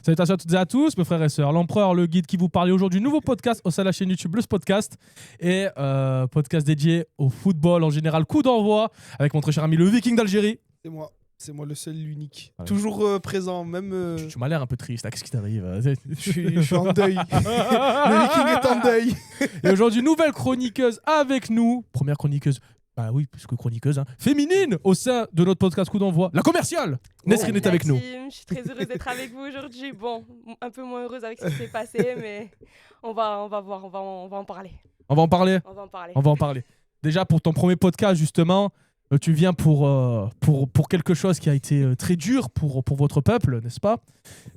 Salutations à toutes et à tous, mes frères et sœurs. L'Empereur, le guide qui vous parle aujourd'hui. Nouveau podcast au sein de la chaîne YouTube, le Podcast. Et podcast dédié au football en général. Coup d'envoi avec mon très cher ami le Viking d'Algérie. C'est moi le seul, l'unique. Ouais. Toujours présent, même... Tu m'as l'air un peu triste, là. Qu'est-ce qui t'arrive? Je suis en deuil. Le Viking est en deuil. Et aujourd'hui, nouvelle chroniqueuse avec nous. Première chroniqueuse, bah oui, puisque chroniqueuse, hein, féminine au sein de notre podcast Coup d'envoi. La commerciale, Nesrine est avec nous. Je suis très heureuse d'être avec vous aujourd'hui. Bon, un peu moins heureuse avec ce qui s'est passé, mais on va voir, on va en parler. On va en parler. On va en parler. Déjà, pour ton premier podcast, justement, tu viens pour quelque chose qui a été très dur pour votre peuple, n'est-ce pas?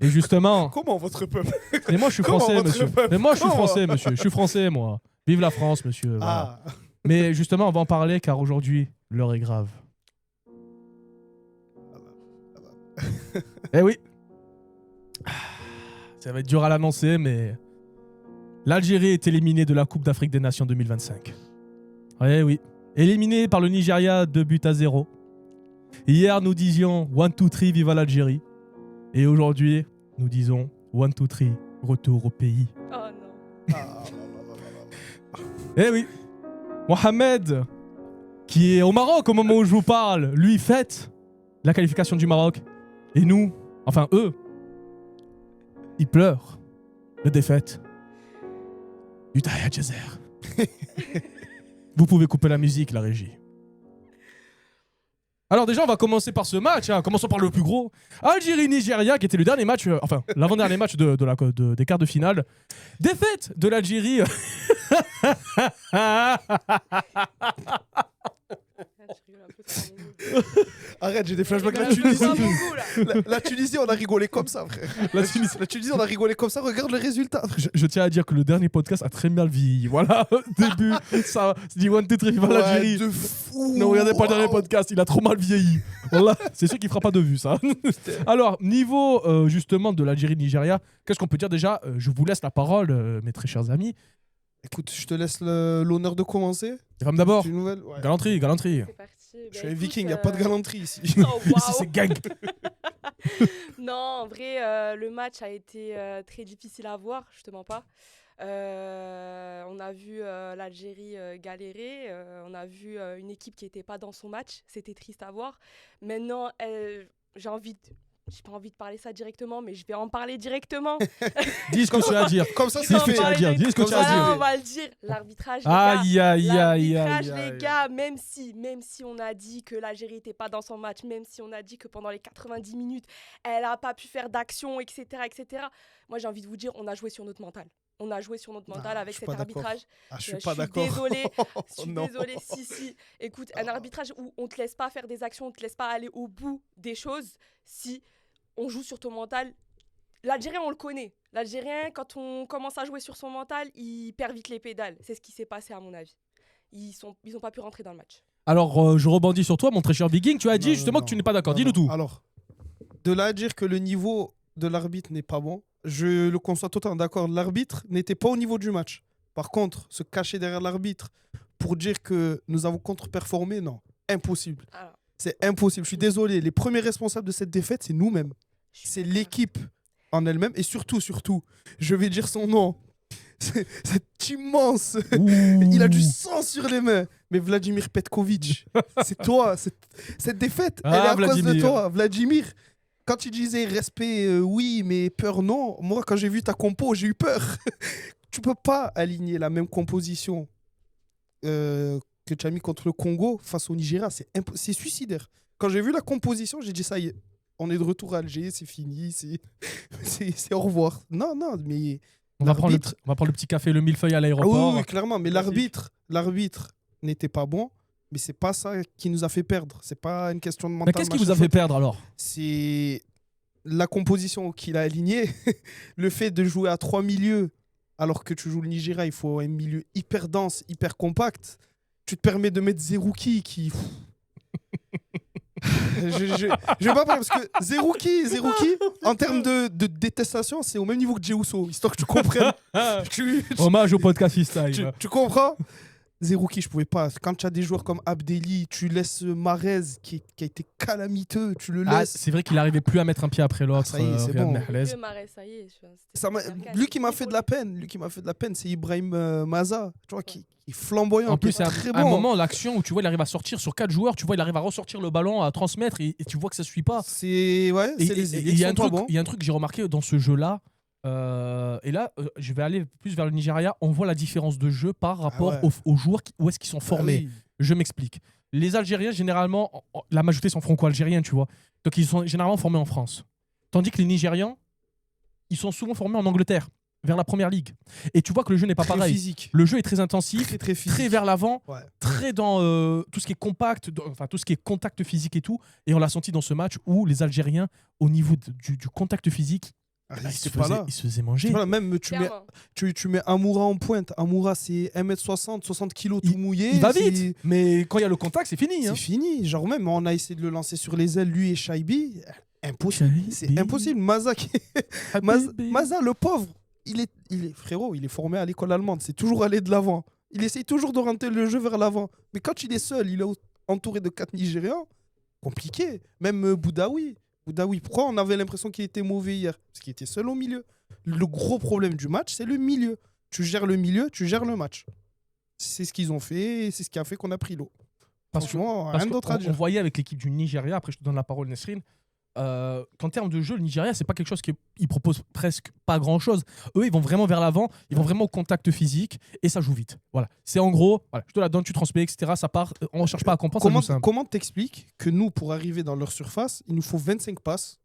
Et justement... Comment votre peuple? Mais moi, je suis français, monsieur. Peuple? Mais moi, je suis Comment français, monsieur. Je suis français, moi. Vive la France, monsieur. Voilà. Ah. Mais justement, on va en parler car aujourd'hui, l'heure est grave. Eh oui. Ça va être dur à l'annoncer, mais l'Algérie est éliminée de la Coupe d'Afrique des Nations 2025. Eh oui. Éliminée par le Nigeria 2-0. Hier, nous disions 1-2-3, viva l'Algérie. Et aujourd'hui, nous disons 1-2-3, retour au pays. Oh non. Eh oui. Mohamed, qui est au Maroc au moment où je vous parle, lui fête la qualification du Maroc. Et nous, enfin eux, ils pleurent la défaite du Tahia Djezer. Vous pouvez couper la musique, la régie. Alors déjà, on va commencer par ce match. Commençons par le plus gros. Algérie-Nigeria, qui était le dernier match, l'avant-dernier match des quarts de finale. Défaite de l'Algérie. Arrête, j'ai des flashbacks. La Tunisie, la Tunisie, on a rigolé comme ça, frère. La Tunisie, on a rigolé comme ça. Regarde le résultat. Je tiens à dire que le dernier podcast a très mal vieilli. Voilà, au début, ça dit one two three, viva l'Algérie. De fou. Ne regardez pas le dernier podcast, il a trop mal vieilli. Voilà, c'est sûr qu'il fera pas de vue, ça. Alors, niveau justement de l'Algérie-Nigeria, qu'est-ce qu'on peut dire déjà? Je vous laisse la parole, mes très chers amis. Écoute, je te laisse l'honneur de commencer. Les femmes d'abord. Ouais. Galanterie. C'est parti. Je suis un Viking, il n'y a pas de galanterie ici. Oh, wow. Ici, c'est gang. Non, en vrai, le match a été très difficile à voir, je te mens pas. On a vu l'Algérie galérer, on a vu une équipe qui n'était pas dans son match, c'était triste à voir. Maintenant, j'ai pas envie de parler ça directement, mais je vais en parler directement. Dis ce que tu as à dire. Comme ça, Dis ce que tu as à dire. Dis ce que tu as à Voilà, on dire. va le dire. L'arbitrage, Aïe. les gars, même si on a dit que l'Algérie n'était pas dans son match, même si on a dit que pendant les 90 minutes, elle n'a pas pu faire d'action, etc., etc., moi, j'ai envie de vous dire, on a joué sur notre mental. On a joué sur notre mental avec cet arbitrage. Je suis pas d'accord. Je suis désolée. Si. Écoute, un arbitrage où on te laisse pas faire des actions, on te laisse pas aller au bout des choses. Si on joue sur ton mental, l'Algérien, on le connaît. L'Algérien, quand on commence à jouer sur son mental, il perd vite les pédales. C'est ce qui s'est passé à mon avis. Ils ont pas pu rentrer dans le match. Alors, je rebondis sur toi, mon très cher Viking. Tu as dit justement que tu n'es pas d'accord. Dis-nous tout. Alors, de là à dire que le niveau de l'arbitre n'est pas bon, je le conçois totalement d'accord. L'arbitre n'était pas au niveau du match. Par contre, se cacher derrière l'arbitre pour dire que nous avons contre-performé, non. Impossible. Alors, C'est impossible. Je suis désolé. Les premiers responsables de cette défaite, c'est nous-mêmes. C'est l'équipe en elle-même. Et surtout, je vais dire son nom. C'est immense. Il a du sang sur les mains. Mais Vladimir Petkovic, c'est toi. Cette défaite, elle est à cause de toi, Vladimir. Quand tu disais respect, oui, mais peur, non. Moi, quand j'ai vu ta compo, j'ai eu peur. Tu peux pas aligner la même composition que tu as mis contre le Congo face au Nigeria. C'est suicidaire. Quand j'ai vu la composition, j'ai dit ça y est, on est de retour à Alger, c'est fini, c'est au revoir. Non, mais... On va prendre le petit café, le millefeuille à l'aéroport. Oui, clairement. Mais l'arbitre n'était pas bon. Mais c'est pas ça qui nous a fait perdre. C'est pas une question de mental. Mais qu'est-ce qui vous a fait perdre alors? C'est la composition qu'il a alignée. Le fait de jouer à 3 milieux, alors que tu joues le Nigeria, il faut un milieu hyper dense, hyper compact. Tu te permets de mettre Zerouki qui... je vais pas parler parce que Zerouki, en termes de détestation, c'est au même niveau que Djeusso, histoire que tu comprennes. Hommage au podcast freestyle. Tu comprends? Zerouki, je pouvais pas. Quand tu as des joueurs comme Abdelli, tu laisses Mahrez qui a été calamiteux, tu le Ah, laisses. c'est vrai qu'il n'arrivait plus à mettre un pied après l'autre. ça y est, c'est Riyad bon. Mahrez. Dieu, Mahrez, ça y est. Lui qui m'a fait de la peine, c'est Ibrahim Maza, tu vois, qui est flamboyant. En plus, qui est à très un bon. moment, l'action où tu vois, il arrive à sortir sur 4 joueurs, tu vois, il arrive à ressortir le ballon, à transmettre, et tu vois que ça suit pas. C'est ouais, Et c'est les il y a un sont pas truc, bons. il y a un truc que j'ai remarqué dans ce jeu-là. Et là, je vais aller plus vers le Nigeria. On voit la différence de jeu par rapport ouais. aux joueurs où est-ce qu'ils sont formés. Ah oui. Je m'explique. Les Algériens, généralement, la majorité sont franco-algériens, tu vois. Donc, ils sont généralement formés en France. Tandis que les Nigérians, ils sont souvent formés en Angleterre, vers la première ligue. Et tu vois que le jeu n'est pas Très pareil. physique. Le jeu est très intensif, Très, très physique. très vers l'avant, Ouais. très dans tout ce qui est compact, enfin tout ce qui est contact physique et tout. Et on l'a senti dans ce match où les Algériens, au niveau du contact physique, Ah, ils, il se était pas là. ils se faisaient manger. Voilà, même tu mets Amoura en pointe. Amoura, c'est 1m60, 60 kg tout mouillé. Il va c'est- vite, mais quand il y a le contact, c'est fini. Hein. C'est fini. Genre, même, on a essayé de le lancer sur les ailes, lui et Shaibi. Impossible. C'est Shaibi. impossible. Maza, Habibi. Maza, le pauvre, il est frérot, il est formé à l'école allemande. C'est toujours aller de l'avant. Il essaye toujours d'orienter le jeu vers l'avant. Mais quand il est seul, il est entouré de 4 Nigérians. Compliqué. Même Boudaoui. Pourquoi on avait l'impression qu'il était mauvais hier? Parce qu'il était seul au milieu. Le gros problème du match, c'est le milieu. Tu gères le milieu, tu gères le match. C'est ce qu'ils ont fait et c'est ce qui a fait qu'on a pris l'eau. Franchement, rien d'autre à on dire. voyait avec l'équipe du Nigeria, après je te donne la parole Nesrine, qu'en termes de jeu, le Nigeria, c'est pas quelque chose qu'ils proposent presque pas grand chose. Eux, ils vont vraiment vers l'avant, ils vont vraiment au contact physique et ça joue vite. Voilà. C'est en gros, voilà, je te la donne, tu transmets, etc. Ça part, on cherche pas à comprendre, ça joue simple. Comment t'expliques que nous, pour arriver dans leur surface, il nous faut 25 passes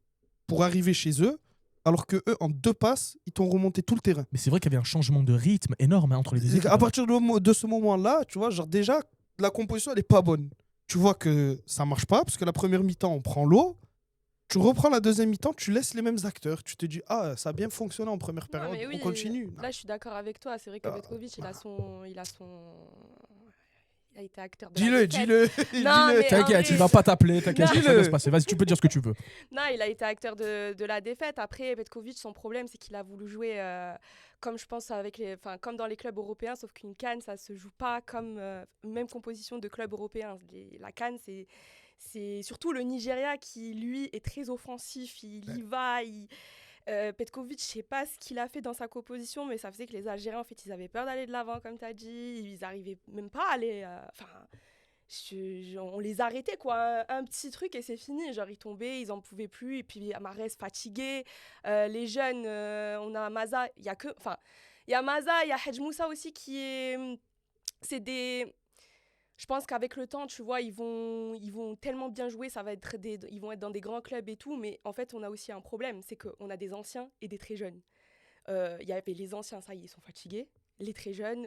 pour arriver chez eux, alors que eux, en 2 passes, ils t'ont remonté tout le terrain. Mais c'est vrai qu'il y avait un changement de rythme énorme hein, entre les deux équipes. À partir de ce moment-là, tu vois, genre déjà, la composition, elle est pas bonne. Tu vois que ça marche pas, parce que la première mi-temps, on prend l'eau. Tu reprends la deuxième mi-temps, tu laisses les mêmes acteurs. Tu te dis, ah, ça a bien fonctionné en première Non, période, mais oui, on continue. Là, je suis d'accord avec toi. C'est vrai que Petkovic, il a été acteur de la défaite. Dis-le. Non, mais en T'inquiète, vrai- il va pas t'appeler, t'inquiète, Non. ça va se passer. Vas-y, tu peux dire ce que tu veux. Non, il a été acteur de la défaite. Après, Petkovic, son problème, c'est qu'il a voulu jouer comme je pense comme dans les clubs européens, sauf qu'une CAN, ça se joue pas comme même composition de clubs européens. La CAN, c'est surtout le Nigeria qui, lui, est très offensif. Il y va. Petkovic, je sais pas ce qu'il a fait dans sa composition, mais ça faisait que les Algériens, en fait, ils avaient peur d'aller de l'avant, comme tu as dit. Ils arrivaient même pas à aller... on les arrêtait, quoi. Un petit truc et c'est fini. Genre, ils tombaient, ils en pouvaient plus. Et puis, Mahrez fatigué. Les jeunes, on a Maza. Il y a Maza, il y a Hadj Moussa aussi qui est... C'est des... Je pense qu'avec le temps, tu vois, ils vont tellement bien jouer, ils vont être dans des grands clubs et tout, mais en fait, on a aussi un problème, c'est qu'on a des anciens et des très jeunes. Il y avait les anciens, ça y est, ils sont fatigués. Les très jeunes,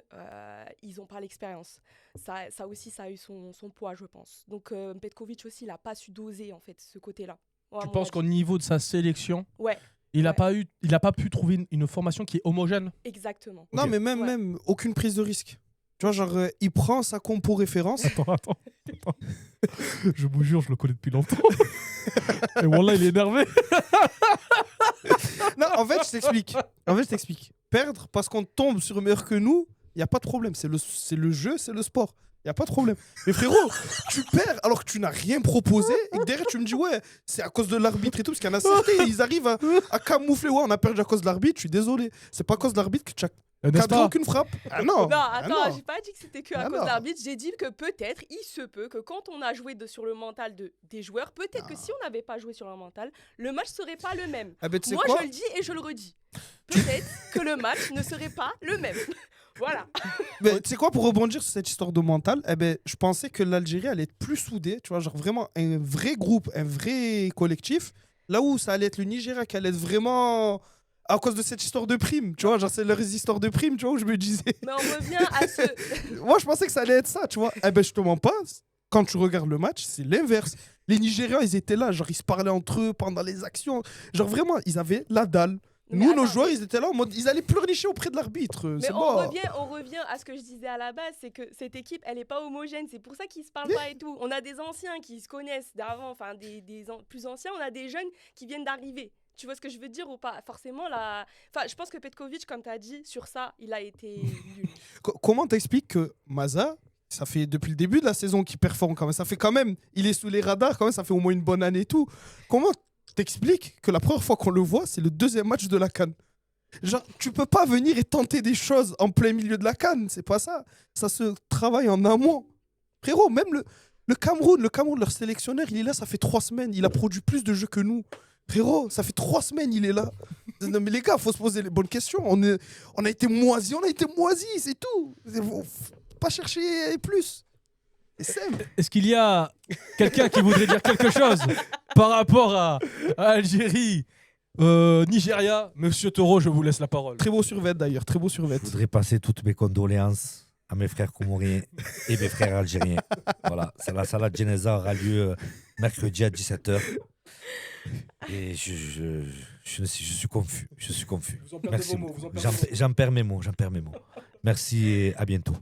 ils n'ont pas l'expérience. Ça aussi, ça a eu son poids, je pense. Donc, Petkovic aussi, il n'a pas su doser, en fait, ce côté-là. Tu penses qu'au niveau de sa sélection, ouais, il n'a pas pu trouver une formation qui est homogène? exactement. Non, Ok. mais même aucune prise de risque. Tu vois, genre, il prend sa compo référence. Attends. Je vous jure, je le connais depuis longtemps. Et Wallah, il est énervé. Non, en fait, je t'explique. Perdre parce qu'on tombe sur meilleur que nous, il n'y a pas de problème. C'est le jeu, c'est le sport. Il n'y a pas de problème. Mais frérot, tu perds alors que tu n'as rien proposé et que derrière, tu me dis, ouais, c'est à cause de l'arbitre et tout. Parce qu'il y en a certains, ils arrivent à camoufler. Ouais, on a perdu à cause de l'arbitre, je suis désolé. C'est pas à cause de l'arbitre que tu as N'est-ce cadré pas? aucune frappe. Ah non. Non, attends, Ah non. j'ai pas dit que c'était que à Ah cause non. de l'arbitre. J'ai dit que peut-être, il se peut que quand on a joué sur le mental des joueurs, peut-être que si on n'avait pas joué sur le mental, le match serait pas le même. Ah ben, tu sais Moi, quoi je le dis et je le redis. Peut-être que le match ne serait pas le même. Voilà. Mais tu sais quoi, pour rebondir sur cette histoire de mental, eh ben, je pensais que l'Algérie allait être plus soudée, tu vois, genre vraiment un vrai groupe, un vrai collectif, là où ça allait être le Nigeria qui allait être vraiment à cause de cette histoire de prime, tu vois, genre c'est leur histoire de prime, tu vois, où je me disais. Mais on revient à ce... Moi, je pensais que ça allait être ça, tu vois. Eh ben, je te mens pas, quand tu regardes le match, c'est l'inverse. Les Nigérians, ils étaient là, genre ils se parlaient entre eux pendant les actions, genre vraiment, ils avaient la dalle. Mais Nous, nos attends, joueurs, ils étaient là en mode, ils allaient pleurnicher auprès de l'arbitre. Mais C'est on bon. revient à ce que je disais à la base, c'est que cette équipe, elle n'est pas homogène. C'est pour ça qu'ils se parlent pas et tout. On a des anciens qui se connaissent d'avant, enfin des plus anciens, on a des jeunes qui viennent d'arriver. Tu vois ce que je veux dire ou pas? Forcément, enfin, je pense que Petkovic, comme tu as dit, sur ça, il a été nul. Comment t'expliques que Maza, ça fait depuis le début de la saison qu'il performe quand même, ça fait quand même, il est sous les radars quand même, ça fait au moins une bonne année et tout. Comment t'expliques que la première fois qu'on le voit, c'est le deuxième match de la CAN? Genre, tu peux pas venir et tenter des choses en plein milieu de la CAN, c'est pas ça. Ça se travaille en amont. Frérot, même le Cameroun, leur sélectionneur, il est là, ça fait 3 semaines, il a produit plus de jeux que nous. Frérot, ça fait 3 semaines, il est là. Non mais les gars, faut se poser les bonnes questions. On a été moisis, c'est tout. Faut pas chercher plus. Et Est-ce qu'il y a quelqu'un qui voudrait dire quelque chose par rapport à Algérie, Nigeria? Monsieur Toro, je vous laisse la parole. Très beau survêt d'ailleurs, très beau survêt. Je voudrais passer toutes mes condoléances à mes frères comoriens et mes frères algériens. Voilà, la salade Geneza aura lieu mercredi à 17h. Et je suis confus. Je suis confus. Merci. J'en perds mes mots. Merci et à bientôt.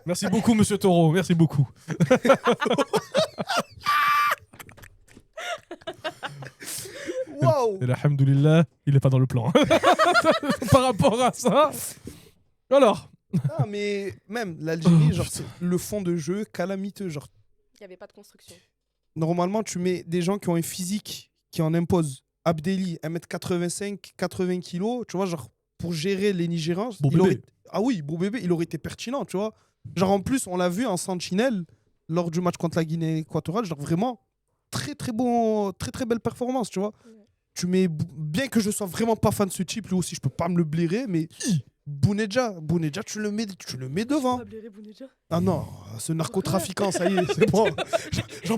Merci beaucoup, monsieur Toro. Merci beaucoup. Waouh. Et alhamdoulilah, il n'est pas dans le plan. Par rapport à ça. Alors. Ah, mais même l'Algérie, genre, c'est le fond de jeu calamiteux. Genre, il n'y avait pas de construction. Normalement, tu mets des gens qui ont un physique qui en impose. Abdelli, 1m85, 80 kg, tu vois, genre, pour gérer les Nigérians. Ah oui, beau bébé, il aurait été pertinent, tu vois. Genre, en plus, on l'a vu en sentinelle lors du match contre la Guinée équatoriale. Genre, vraiment, très belle performance, tu vois. Ouais. Tu mets, bien que je sois vraiment pas fan de ce type, lui aussi, je peux pas me le blairer, mais Bounedjah, tu le mets devant. Ah non, ce narcotrafiquant, ça y est, c'est bon.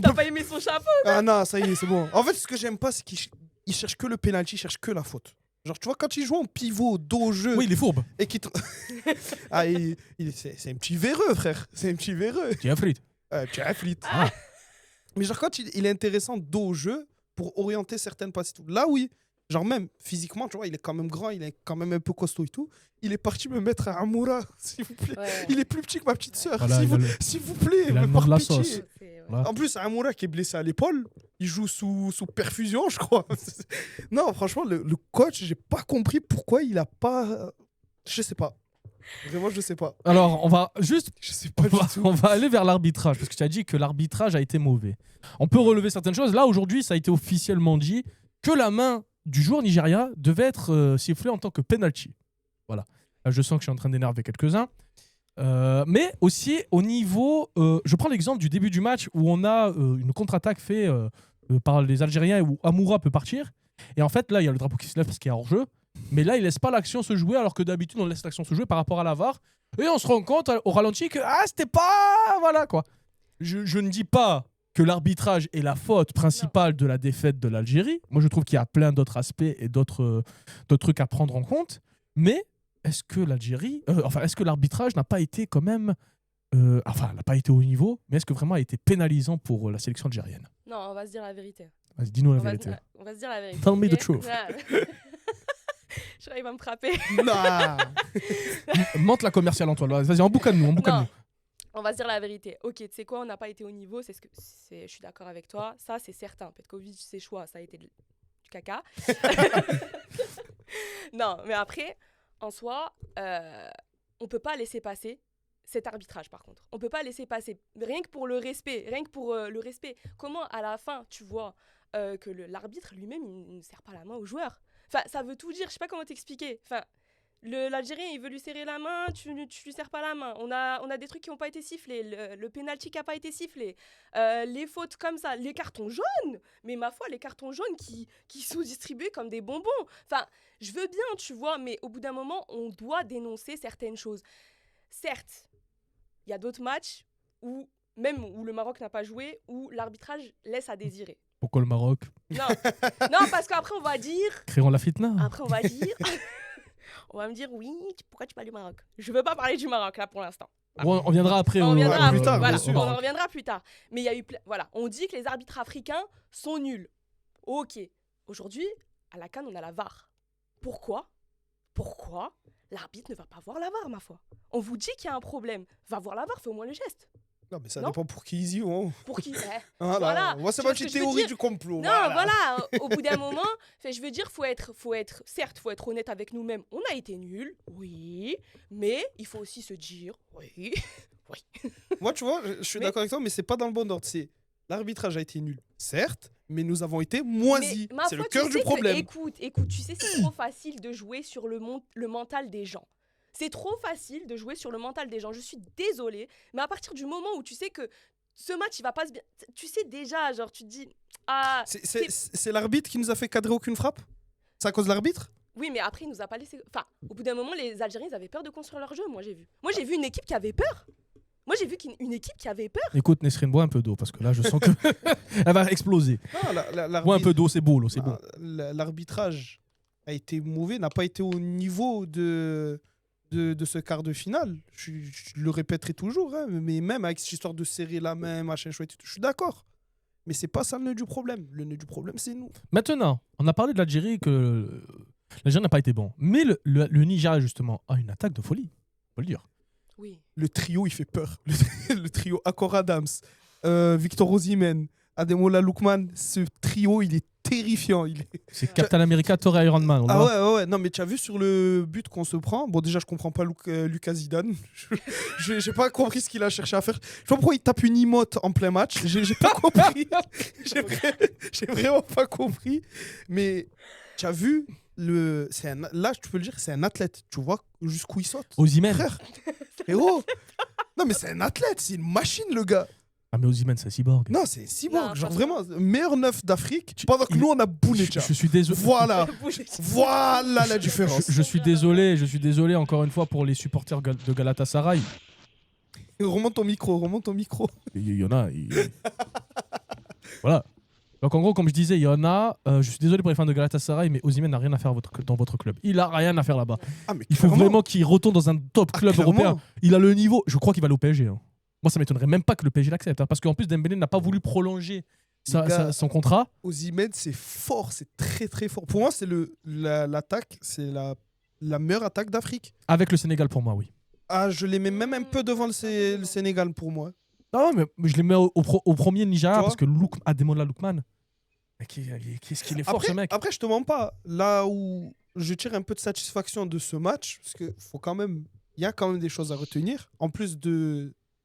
T'as pas aimé son chapeau? Ah non, ça y est, c'est bon. En fait, ce que j'aime pas, c'est qu'il cherche que le penalty, il cherche que la faute. Genre, tu vois, quand il joue en pivot, dos au jeu. Oui, il est fourbe. Et ah, c'est un petit véreux, frère. C'est un petit véreux. Petit afrite. Petit afrite. Ah. Mais genre, quand il est intéressant dos au jeu pour orienter certaines passes et tout. Là, oui. Genre, même physiquement, tu vois, il est quand même grand, il est quand même un peu costaud et tout. Il est parti me mettre à Amoura, s'il vous plaît. Ouais. Il est plus petit que ma petite sœur. Voilà, s'il vous plaît, il a le nom de la sauce. Voilà. En plus, Amoura qui est blessé à l'épaule, il joue sous perfusion, je crois. Non, franchement, le coach, j'ai pas compris pourquoi il a pas. Je sais pas. Vraiment, je sais pas. Alors, on va juste. Je sais pas on va aller vers l'arbitrage, parce que tu as dit que l'arbitrage a été mauvais. On peut relever certaines choses. Là, aujourd'hui, ça a été officiellement dit que la main du joueur Nigeria devait être sifflée en tant que penalty. Voilà. Là, je sens que je suis en train d'énerver quelques-uns. Mais aussi au niveau... je prends l'exemple du début du match où on a une contre-attaque faite par les Algériens et où Amoura peut partir. Et en fait, là, il y a le drapeau qui se lève parce qu'il y a hors-jeu. Mais là, il ne laisse pas l'action se jouer alors que d'habitude, on laisse l'action se jouer par rapport à la VAR. Et on se rend compte au ralenti que c'était pas... Voilà, quoi. Je ne dis pas que l'arbitrage est la faute principale de la défaite de l'Algérie. Moi, je trouve qu'il y a plein d'autres aspects et d'autres trucs à prendre en compte. Mais est-ce que l'Algérie... est-ce que l'arbitrage n'a pas été quand même... n'a pas été au niveau, mais est-ce que vraiment a été pénalisant pour la sélection algérienne? Non, on va se dire la vérité. Vas-y, dis-nous la vérité. On va se dire la vérité. Tell me the truth. Je crois qu'il va me frapper. Monte la commerciale, Antoine. Vas-y, emboucane-nous. On va se dire la vérité. Ok, tu sais quoi, on n'a pas été au niveau, je suis d'accord avec toi. Ça, c'est certain. Petkovic, ses choix, ça a été du caca. Non, mais après, en soi, on peut pas laisser passer cet arbitrage, par contre. On peut pas laisser passer, rien que pour le respect. Comment, à la fin, tu vois que l'arbitre lui-même, il ne serre pas la main au joueur. Enfin, ça veut tout dire. Je sais pas comment t'expliquer. Enfin, l'Algérien, il veut lui serrer la main, tu lui serres pas la main. On a des trucs qui n'ont pas été sifflés, le penalty qui n'a pas été sifflé, les fautes comme ça, les cartons jaunes. Mais ma foi, les cartons jaunes qui sont distribués comme des bonbons. Enfin, je veux bien, tu vois, mais au bout d'un moment, on doit dénoncer certaines choses. Certes, il y a d'autres matchs où le Maroc n'a pas joué, où l'arbitrage laisse à désirer. Pourquoi le Maroc? Non, parce qu'après, on va dire... Créons la fitna. Après, on va dire... On va me dire, oui, pourquoi tu parles du Maroc? Je veux pas parler du Maroc, là, pour l'instant. On reviendra après. On reviendra plus tard, voilà, bien sûr. on en reviendra plus tard. Mais il y a eu... Voilà, on dit que les arbitres africains sont nuls. Ok. Aujourd'hui, à la CAN, on a la VAR. Pourquoi l'arbitre ne va pas voir la VAR, ma foi? On vous dit qu'il y a un problème. Va voir la VAR, fais au moins le geste. Non, mais ça Non. dépend pour qui ils y vont. Pour qui Voilà. Moi, c'est Tu ma vois ce petite que je veux théorie dire du complot. Non, voilà, au bout d'un moment, je veux dire, certes, faut être honnête avec nous-mêmes. On a été nuls, oui, mais il faut aussi se dire, oui, Moi, tu vois, je suis Mais- d'accord avec toi, mais c'est pas dans le bon ordre. C'est l'arbitrage a été nul, certes, mais nous avons été moisis. Mais ma C'est le foi, tu cœur sais du que- problème. écoute, tu sais, c'est trop facile de jouer sur le mental des gens. C'est trop facile de jouer sur le mental des gens. Je suis désolée, mais à partir du moment où tu sais que ce match, il va pas se bien. Tu sais déjà, genre, tu te dis. Ah, C'est l'arbitre qui nous a fait cadrer aucune frappe. C'est à cause de l'arbitre. oui, mais après, il nous a pas laissé. Enfin, au bout d'un moment, les Algériens, ils avaient peur de construire leur jeu, moi, j'ai vu. Moi, j'ai vu une équipe qui avait peur. Moi, j'ai vu une équipe qui avait peur. Écoute, Nesrine, bois un peu d'eau parce que là, je sens que elle va exploser. Non, Bois un peu d'eau, c'est beau, l'eau, c'est bon. L'arbitrage a été mauvais, n'a pas été au niveau de ce quart de finale. Je le répéterai toujours, hein, mais même avec cette histoire de serrer la main, machin chouette, et tout, je suis d'accord. Mais c'est pas ça le nœud du problème. Le nœud du problème, c'est nous. Maintenant, on a parlé de l'Algérie que l'Algérie n'a pas été bon. Mais le Nigeria, justement, a une attaque de folie. Faut le dire. Oui. Le trio, il fait peur. Le trio Akor Adams, Victor Osimhen, Ademola Lookman, ce trio, il est terrifiant. C'est Captain America, Thor et Iron Man. on le Ah voit. ouais. Non, mais tu as vu sur le but qu'on se prend. Bon, déjà, je comprends pas Lucas Zidane. J'ai pas compris ce qu'il a cherché à faire. Je sais pas pourquoi il tape une emote en plein match. J'ai pas compris. J'ai vraiment pas compris. Mais tu as vu, là, tu peux le dire, c'est un athlète. Tu vois jusqu'où il saute. Osimhen. Frère. Frérot. Non, mais c'est un athlète. C'est une machine, le gars. Ah, mais Osimhen, c'est un cyborg. Non, c'est cyborg. Non, Genre franchement. vraiment, meilleur neuf d'Afrique. Pendant que nous, on a Bounedjah. Je suis désolé. Voilà. Voilà la différence. Je suis désolé encore une fois pour les supporters de Galatasaray. Remonte ton micro. Il y en a. Voilà. Donc en gros, comme je disais, il y en a. Je suis désolé pour les fans de Galatasaray, mais Osimhen n'a rien à faire dans votre club. Il a rien à faire là-bas. Ah, mais Il faut clairement. vraiment qu'il retourne dans un top club Clairement. européen. Il a le niveau. Je crois qu'il va aller au PSG. hein. Moi, ça m'étonnerait même pas que le PSG l'accepte. hein, parce qu'en plus, Dembélé n'a pas voulu prolonger Les gars, son contrat. Osimhen, c'est fort, c'est très très fort. Pour moi, c'est l'attaque, c'est la meilleure attaque d'Afrique. Avec le Sénégal pour moi, oui. Ah, je les mets même un peu devant le Sénégal pour moi. Non, mais je les mets au premier Nigeria Tu parce que Ademola Lookman. Mais qu'est-ce qu'il est fort, ce mec. Après, je te mens pas. Là où je tire un peu de satisfaction de ce match, parce que faut quand même, il y a quand même des choses à retenir. En plus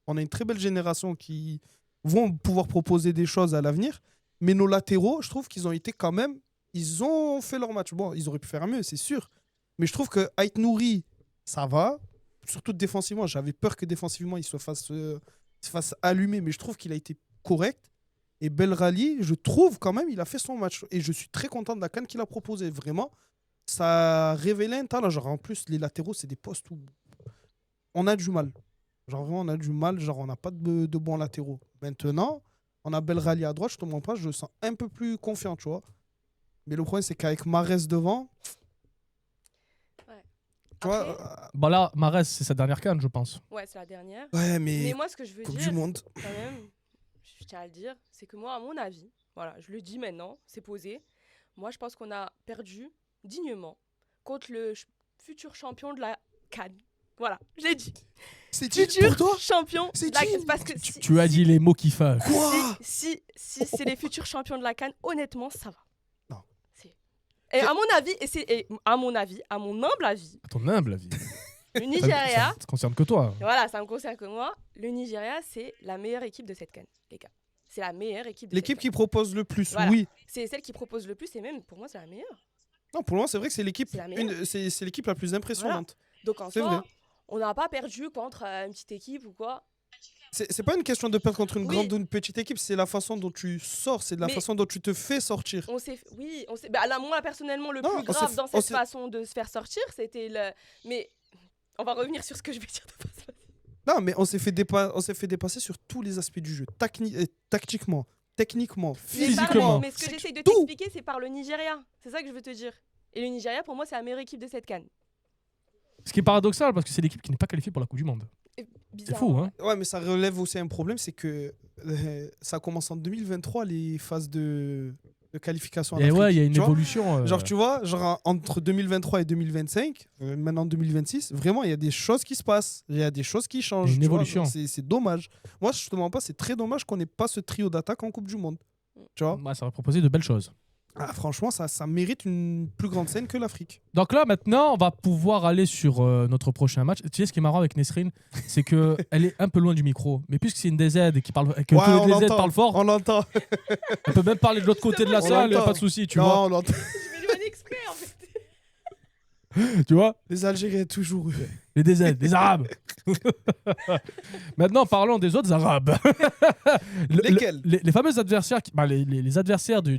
on a une très belle génération qui vont pouvoir proposer des choses à l'avenir. Mais nos latéraux, je trouve qu'ils ont été quand même, ils ont fait leur match. Bon, ils auraient pu faire mieux, c'est sûr. Mais je trouve que Ait Nouri, ça va. Surtout défensivement, j'avais peur que défensivement, il se fasse allumer. Mais je trouve qu'il a été correct. Et Belrali, je trouve quand même, il a fait son match. Et je suis très content de la canne qu'il a proposée. Vraiment, ça a révélé un talent. Genre, en plus, les latéraux, c'est des postes où on a du mal. Genre, vraiment, on a du mal. Genre, on n'a pas de bons latéraux. Maintenant, on a Belrali à droite. Je te mens pas, je le sens un peu plus confiant, tu vois. Mais le problème, c'est qu'avec Mahrez devant, tu Après, vois. Bah là, Mahrez, c'est sa dernière canne, je pense. ouais, c'est la dernière. Ouais, Mais mais moi, ce que je veux Coupe dire, du Monde. quand même, je tiens à le dire, c'est que moi, à mon avis, voilà, je le dis maintenant, c'est posé. Moi, je pense qu'on a perdu dignement contre le futur champion de la CAN. Voilà, je l'ai dit. C'est qui Futur pour toi? champion C'est de la qui CAN. Parce que Tu as dit les mots qui fâchent. Quoi? si c'est les futurs champions de la CAN, honnêtement, ça va. Non. Et à mon avis, à mon humble avis, À ton humble avis. le Nigeria, Ça te concerne que toi. voilà, ça me concerne que moi, le Nigeria, c'est la meilleure équipe de cette CAN, les gars. C'est la meilleure équipe de L'équipe cette qui propose le plus, Voilà. oui. CAN. C'est celle qui propose le plus et même, pour moi, c'est la meilleure. Non, pour moi, c'est vrai que c'est l'équipe, C'est la meilleure. c'est l'équipe la plus impressionnante. Donc en C'est soi, vrai. on n'a pas perdu contre une petite équipe ou quoi. C'est pas une question de perdre contre une Oui. grande ou une petite équipe, c'est la façon dont tu sors, c'est de la Mais- façon dont tu te fais sortir. On s'est, oui, on s'est. Bah, là, moi personnellement, le Non, plus on s'est grave f- dans on cette s'est- façon de se faire sortir, c'était le. Mais on va revenir sur ce que je vais dire de façon. Non, mais on s'est fait dépasser sur tous les aspects du jeu, tactiquement, techniquement, physiquement. Mais ce que j'essaye de tout. t'expliquer, c'est par le Nigeria. C'est ça que je veux te dire. Et le Nigeria, pour moi, c'est la meilleure équipe de cette CAN. Ce qui est paradoxal parce que c'est l'équipe qui n'est pas qualifiée pour la Coupe du Monde. C'est fou, hein. Ouais, mais ça relève aussi un problème, c'est que ça commence en 2023, les phases de de qualification en Et Afrique. ouais, il y a une tu vois. évolution. Genre, tu vois, entre 2023 et 2025, maintenant 2026, vraiment, il y a des choses qui se passent. Il y a des choses qui changent. Il y a une tu vois. évolution. C'est dommage. Moi, je te mens pas, c'est très dommage qu'on n'ait pas ce trio d'attaque en Coupe du Monde. Tu vois. Ouais, ça va proposer de belles choses. Ah, franchement, ça mérite une plus grande scène que l'Afrique. Donc là, maintenant, on va pouvoir aller sur notre prochain match. Tu sais, ce qui est marrant avec Nesrine, c'est qu'elle est un peu loin du micro. Mais puisque c'est une DZ et que Ouais, tous on les DZ l'entend, parlent fort, on l'entend. elle peut même parler de l'autre côté de la On salle, il n'y a l'entend. pas de souci, tu Non, vois. on l'entend. Je vais lui exprès en fait. Tu vois, Les Algériens, toujours. les DZ, les Arabes. Maintenant, parlons des autres Arabes. Lesquels Les fameux adversaires, les adversaires du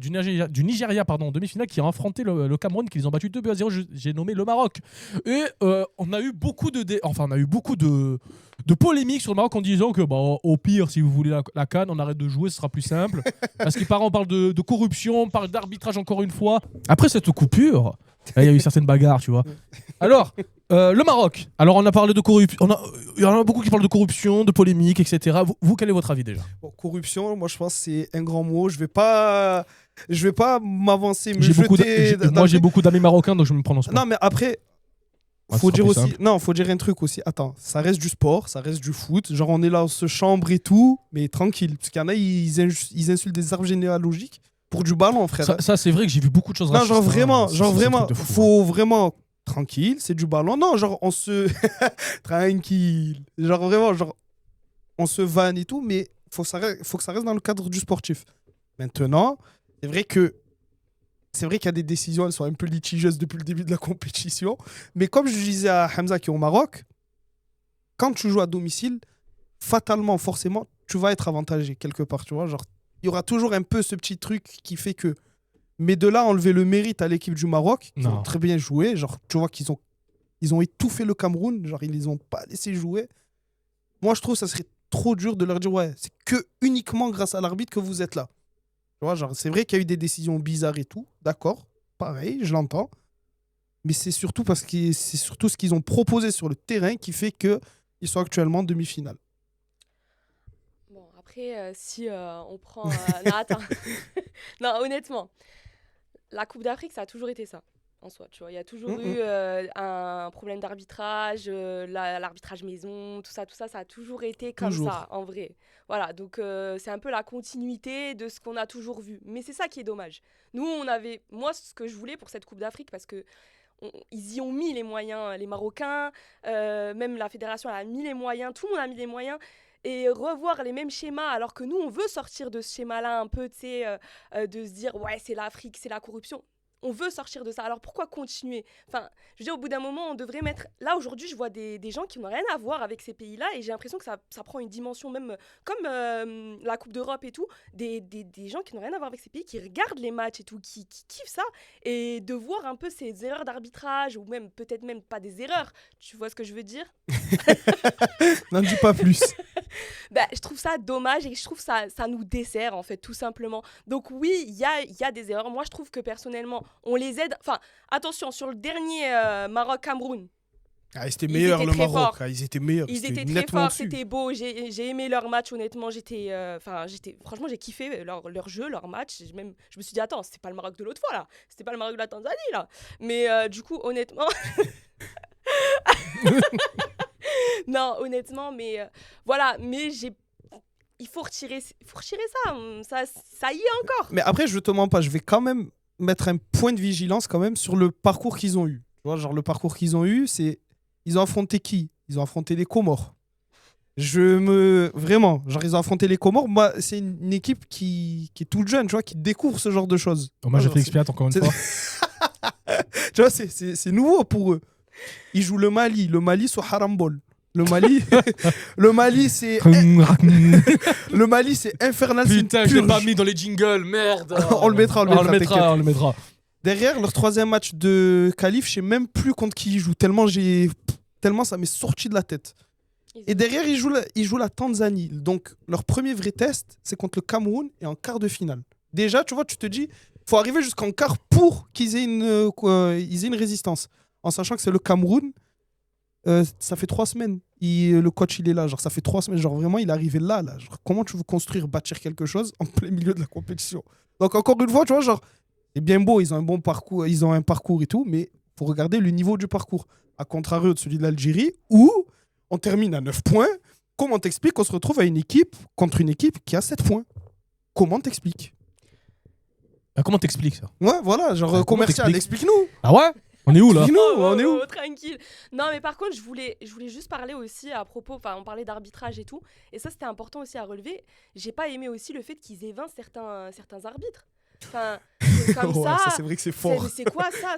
Nigeria, pardon, en demi-finale, qui ont affronté le Cameroun, qui les ont battus 2-0. J'ai nommé le Maroc. Et on a eu beaucoup de polémiques sur le Maroc en disant que, au pire, si vous voulez la CAN, on arrête de jouer, ce sera plus simple. Parce qu'il on parle de corruption, on parle d'arbitrage encore une fois. Après cette coupure, il y a eu certaines bagarres, tu vois. Alors, le Maroc. Alors, on a parlé de corruption. Il y en a beaucoup qui parlent de corruption, de polémique, etc. Vous, quel est votre avis déjà? Bon, corruption, moi je pense que c'est un grand mot. Je vais pas m'avancer, me J'ai jeter. beaucoup d'amis marocains, donc je me prononce pas. Non, mais après, Ouais, faut ce dire sera plus aussi. Non, faut dire un truc aussi. Attends, ça reste du sport, ça reste du foot. Genre, on est là, on se chambre et tout, mais tranquille. Parce qu'il y en a, ils insultent des arbres généalogiques pour du ballon, frère. Ça, c'est vrai que j'ai vu beaucoup de choses Non, racistes, genre vraiment, C'est un truc de fou, faut vraiment tranquille, c'est du ballon. Non, genre on se tranquille. Genre vraiment, genre on se vanne et tout, mais faut que ça reste dans le cadre du sportif. Maintenant, c'est vrai qu'il y a des décisions, elles sont un peu litigieuses depuis le début de la compétition. Mais comme je disais à Hamza qui est au Maroc, quand tu joues à domicile, fatalement, forcément, tu vas être avantagé quelque part, tu vois. Genre, il y aura toujours un peu ce petit truc qui fait que. Mais de là, enlever le mérite à l'équipe du Maroc, qui Non. ont très bien joué. Genre, tu vois qu'ils ont étouffé le Cameroun. Genre, ils les ont pas laissé jouer. Moi, je trouve que ça serait trop dur de leur dire, ouais, c'est que uniquement grâce à l'arbitre que vous êtes là. Tu vois, genre, c'est vrai qu'il y a eu des décisions bizarres et tout. D'accord, pareil, je l'entends. Mais c'est surtout parce que c'est surtout ce qu'ils ont proposé sur le terrain qui fait qu'ils sont actuellement en demi-finale. Bon, après, si on prend. Non, attends. Non, honnêtement, la Coupe d'Afrique, ça a toujours été ça, en soi. Tu vois, il y a toujours eu un problème d'arbitrage, l'arbitrage maison, tout ça, ça a toujours été comme Toujours. ça, en vrai. Voilà, donc c'est un peu la continuité de ce qu'on a toujours vu. Mais c'est ça qui est dommage. Nous, moi, ce que je voulais pour cette Coupe d'Afrique, parce que ils y ont mis les moyens, les Marocains, même la fédération a mis les moyens, tout le monde a mis les moyens. Et revoir les mêmes schémas, alors que nous, on veut sortir de ce schéma-là un peu, tu sais, de se dire, ouais, c'est l'Afrique, c'est la corruption. On veut sortir de ça. Alors pourquoi continuer? Enfin, je veux dire, au bout d'un moment, on devrait mettre. Là, aujourd'hui, je vois des gens qui n'ont rien à voir avec ces pays-là et j'ai l'impression que ça prend une dimension même comme la Coupe d'Europe et tout. Des gens qui n'ont rien à voir avec ces pays, qui regardent les matchs et tout, qui kiffent ça. Et de voir un peu ces erreurs d'arbitrage ou même peut-être même pas des erreurs. Tu vois ce que je veux dire? N'en dis pas plus. Je trouve ça dommage et je trouve ça nous dessert en fait tout simplement. Donc oui, il y a des erreurs. Moi je trouve que personnellement on les aide. Enfin attention sur le dernier Maroc-Cameroun. Ah, c'était meilleur le Maroc. Forts. Ah, ils étaient meilleurs. Ils étaient très forts, c'était beau. J'ai aimé leur match honnêtement. Franchement j'ai kiffé leur jeu, leur match. Je me suis dit attends c'était pas le Maroc de l'autre fois là. C'était pas le Maroc de la Tanzanie là. Mais du coup honnêtement. Non, honnêtement, mais voilà, mais il faut retirer ça, ça y est encore. Mais après, je te mens pas, je vais quand même mettre un point de vigilance quand même sur le parcours qu'ils ont eu. Tu vois, genre le parcours qu'ils ont eu, c'est ils ont affronté qui? Ils ont affronté les Comores. Vraiment, genre ils ont affronté les Comores. Moi, c'est une équipe qui est toute jeune, tu vois, qui découvre ce genre de choses. Moi, j'ai fait expiat encore une fois. Tu vois, c'est nouveau pour eux. Ils jouent le Mali sur Harambol. Le Mali, c'est infernal. Putain, je l'ai pas mis dans les jingles, merde. On le mettra, on le mettra. Derrière, leur troisième match de qualif, je sais même plus contre qui ils jouent, tellement ça m'est sorti de la tête. Et derrière, ils jouent la Tanzanie. Donc, leur premier vrai test, c'est contre le Cameroun et en quart de finale. Déjà, tu vois, tu te dis, faut arriver jusqu'en quart pour qu'ils aient une résistance. En sachant que c'est le Cameroun. ça fait 3 semaines. Le coach, il est là. Genre, ça fait 3 semaines. Genre, vraiment, il est arrivé là. Genre, comment tu veux construire, bâtir quelque chose en plein milieu de la compétition? Donc, encore une fois, tu vois, genre, c'est bien beau. Ils ont un bon parcours. Ils ont un parcours et tout. Mais il faut regarder le niveau du parcours. À contrario de celui de l'Algérie, où on termine à 9 points. Comment t'expliques qu'on se retrouve contre une équipe qui a 7 points? Comment t'expliques? Comment t'expliques ça? Ouais, voilà. Genre, Comment commercial, t'expliques explique-nous. Ah ouais? On est où là? Explique-nous, Oh, on est où? tranquille. Non, mais par contre, je voulais juste parler aussi à propos, enfin, on parlait d'arbitrage et tout, et ça, c'était important aussi à relever. J'ai pas aimé aussi le fait qu'ils évincent certains arbitres. Enfin, c'est comme Ouais, ça. c'est vrai que c'est fort. Mais c'est quoi ça?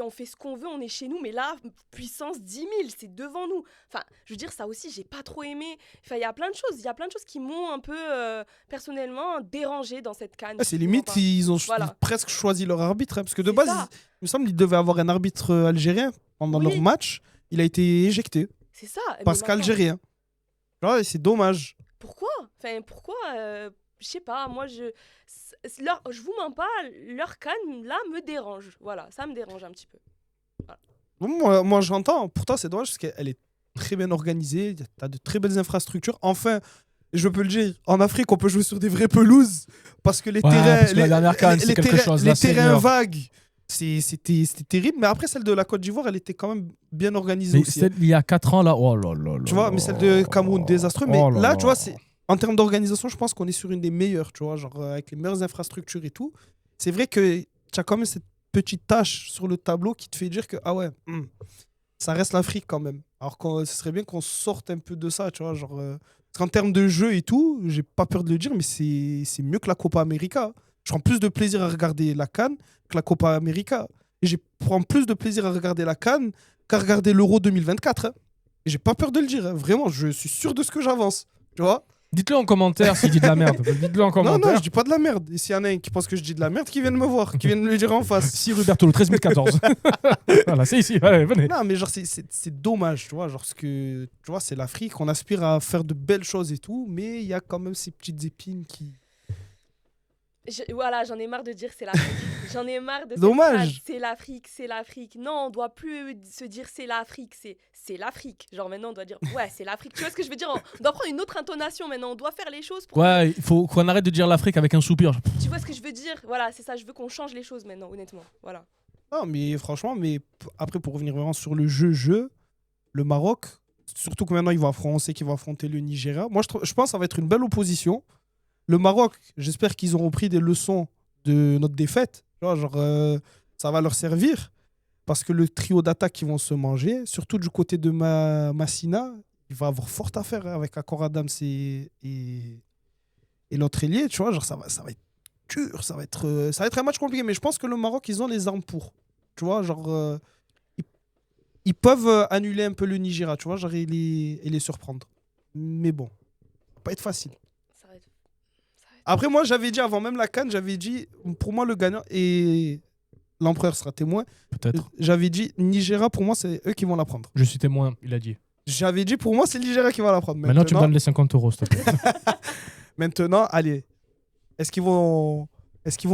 On fait ce qu'on veut, on est chez nous, mais là, puissance 10 000, c'est devant nous. Enfin, je veux dire, ça aussi, j'ai pas trop aimé. Enfin, il y a plein de choses qui m'ont un peu, personnellement, dérangé dans cette CAN. C'est limite, ils ont Voilà. presque choisi leur arbitre. Parce que de C'est base, ça. il me semble qu'ils devaient avoir un arbitre algérien pendant Oui. leur match. Il a été éjecté C'est ça. Mais parce maintenant, qu'algérien. Ouais, c'est dommage. Pourquoi? Enfin, pourquoi je sais pas, moi je vous mens pas, leur CAN là me dérange. Voilà, ça me dérange un petit peu. Bon, moi j'entends. Pourtant, c'est dommage parce qu'elle est très bien organisée. T'as de très belles infrastructures. Enfin, je peux le dire, en Afrique, on peut jouer sur des vraies pelouses parce que les Ouais, terrains, parce que la dernière CAN, c'est quelque chose, les là, terrains Seigneur. vagues, c'était terrible. Mais après, celle de la Côte d'Ivoire, elle était quand même bien organisée Mais aussi. celle il y a 4 ans là, oh là là là. Tu vois, mais celle de Cameroun, désastreux. Mais Oh là, tu vois, en termes d'organisation, je pense qu'on est sur une des meilleures, tu vois, genre avec les meilleures infrastructures et tout. C'est vrai que tu as quand même cette petite tâche sur le tableau qui te fait dire que, ah ouais, ça reste l'Afrique quand même. Alors que ce serait bien qu'on sorte un peu de ça, tu vois, genre... parce qu'en termes de jeu et tout, j'ai pas peur de le dire, mais c'est mieux que la Copa América. Je prends plus de plaisir à regarder la CAN que la Copa América. Et je prends plus de plaisir à regarder la CAN qu'à regarder l'Euro 2024. Hein. Et j'ai pas peur de le dire. Hein. Vraiment, je suis sûr de ce que j'avance. Tu vois? Dites-le en commentaire s'il dit de la merde. Dites-le en Non, commentaire. non, je dis pas de la merde. Et s'il y en a un qui pense que je dis de la merde, qui vienne me voir, qui vienne me le dire en face. Si Roberto, le 13014. Voilà, c'est ici. Allez, venez. Non, mais genre, c'est dommage, tu vois. Genre, parce que, tu vois, c'est l'Afrique, on aspire à faire de belles choses et tout, mais il y a quand même ces petites épines qui. Voilà, j'en ai marre de dire c'est l'Afrique. J'en ai marre de cette Dommage. phrase, c'est l'Afrique, c'est l'Afrique. Non, on doit plus se dire c'est l'Afrique, c'est l'Afrique. Genre maintenant, on doit dire ouais, c'est l'Afrique. Tu vois ce que je veux dire? On doit prendre une autre intonation maintenant. On doit faire les choses pour. Ouais, il faut qu'on arrête de dire l'Afrique avec un soupir. Tu vois ce que je veux dire? Voilà, c'est ça. Je veux qu'on change les choses maintenant, honnêtement. Voilà. Non, mais franchement, après, pour revenir vraiment sur le jeu, le Maroc, surtout que maintenant, on sait qu'ils vont affronter le Nigeria. Moi, je pense que ça va être une belle opposition. Le Maroc, j'espère qu'ils auront pris des leçons de notre défaite. Tu vois, genre, ça va leur servir. Parce que le trio d'attaque qu'ils vont se manger, surtout du côté de Massina, il va avoir fort à faire avec Akor Adams et l'autre ailier. Tu vois, genre, ça va être dur. Ça va être un match compliqué. Mais je pense que le Maroc, ils ont les armes pour. Tu vois, genre, ils peuvent annuler un peu le Nigeria. Tu vois, genre, et les surprendre. Mais bon, ça va pas être facile. Ça va être- Après, moi, j'avais dit, avant même la CAN, j'avais dit, pour moi, le gagnant, et l'empereur sera témoin, Peut-être. j'avais dit, Nigeria, pour moi, c'est eux qui vont la prendre. Je suis témoin, il a dit. J'avais dit, pour moi, c'est le Nigeria qui va la prendre. Maintenant, tu me donnes les 50 euros, s'il te plaît. Maintenant, allez, est-ce qu'ils vont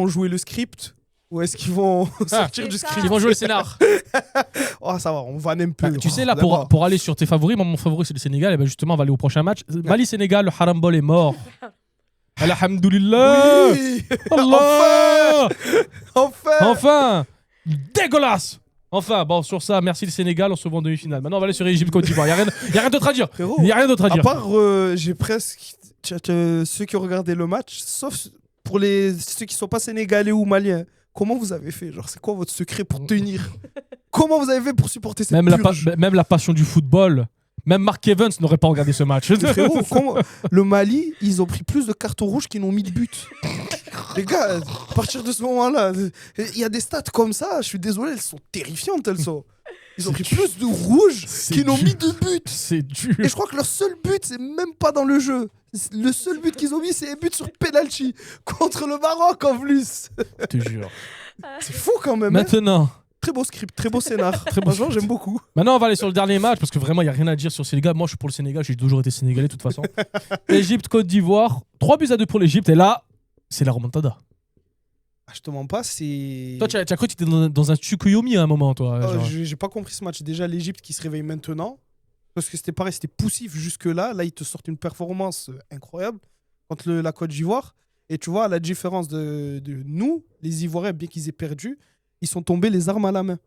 jouer le script ou est-ce qu'ils vont sortir C'est du ça. script? Ils vont jouer le scénar. Oh, ça va, on vanne un peu. Bah, tu sais, là, D'abord. pour aller sur tes favoris, moi, mon favori, c'est le Sénégal. Et ben justement, on va aller au prochain match. Mali-Sénégal, le Harambol est mort. Alhamdoulilah. Oui. Allah. Enfin Enfin. Dégueulasse. Enfin, bon, sur ça, merci le Sénégal, on se voit en demi-finale. Maintenant, on va aller sur Égypte-Côte d'Ivoire. Il n'y a rien d'autre à dire. Frérot, Il n'y a rien d'autre à à dire. part, j'ai presque... ceux qui ont regardé le match, sauf pour ceux qui sont pas sénégalais ou maliens, comment vous avez fait? Genre, c'est quoi votre secret pour tenir? Comment vous avez fait pour supporter cette purge? Même la passion du football, même Mark Evans n'aurait pas regardé ce match. Frérot, le Mali, ils ont pris plus de cartons rouges qu'ils n'ont mis de but. Les gars, à partir de ce moment-là, il y a des stats comme ça, je suis désolé, elles sont terrifiantes, elles sont. Ils ont pris plus de rouges qu'ils n'ont mis de but. C'est dur. Et je crois que leur seul but, c'est même pas dans le jeu. Le seul but qu'ils ont mis, c'est un but sur penalty contre le Maroc en plus. Je te jure. C'est fou quand même. Hein. Maintenant, Très beau script, très beau scénar. Très beau Franchement, j'aime beaucoup. on va aller sur le dernier match parce que vraiment, il n'y a rien à dire sur le Sénégal. Moi, je suis pour le Sénégal, j'ai toujours été sénégalais de toute façon. Égypte, Côte d'Ivoire, 3-2 pour l'Égypte. Et là, c'est la remontada. Ah, je te mens pas, c'est. Toi, tu as cru que tu étais dans un Tsukuyomi à un moment, toi. genre. J'ai pas compris ce match. Déjà, l'Égypte qui se réveille maintenant. Parce que c'était pareil, c'était poussif jusque-là. Là, ils te sortent une performance incroyable contre la Côte d'Ivoire. Et tu vois, à la différence de nous, les Ivoiriens, bien qu'ils aient perdu, ils sont tombés les armes à la main.